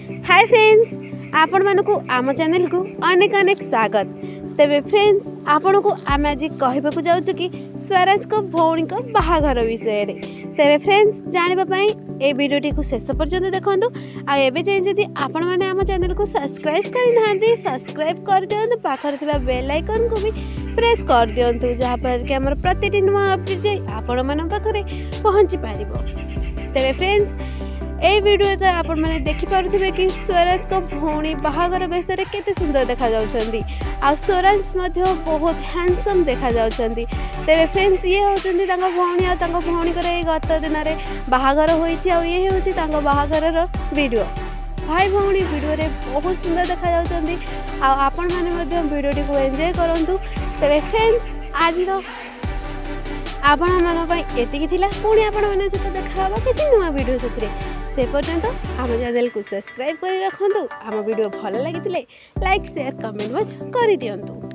Hi friends, आपण मानकु आम channel को अनेक अनेक स्वागत। तेबे फ्रेंड्स, आपण को आम आज कहबाकू जाउछु कि स्वराज को भौणी को बाहाघर विषय रे। तेबे फ्रेंड्स, जानिबा पई ए वीडियोटी को शेष पर्यंत देखंतु। आ एबे जे जदि आपण माने आम चैनल को सब्सक्राइब करि नाहंती, सब्सक्राइब कर दियंतु। पाखर थिबा बेल आइकन को भी प्रेस कर दियंतु, जहा पर कि हमर प्रतिदिन नवा अपडेट जे आपण माने पाखरे पहुंची पारिबो। तेबे फ्रेंड्स, ए वीडियो तो आपण मैंने देखिपे कि स्वराज को भौणी बाहागर बेस केते सुंदर देखा जाउछंदी। आ स्वराज मध्य बहुत हैंडसम देखा जाउछंदी। तेबे फ्रेंड्स, ये होचंदी तांको भौणी आ तांको भौणी करे गत दिन रे बाहागर होईछि। आ ये होछि तांको बाहागर रो वीडियो। भाई भौणी वीडियो रे बहुत सुंदर देखा जाउछंदी। आ आपण माने मध्य वीडियो को एंजॉय करंतु। तेबे फ्रेंड्स, आज रो आपण मन पई एतिकी थिला। पुणी आपण माने सहित देखा हबा किछि नुवा वीडियो सतरे। से पर्यंत आम चैनल को सब्सक्राइब कर रखु। आम वीडियो भल लगी लाइक शेयर कमेंट कर दिंतु।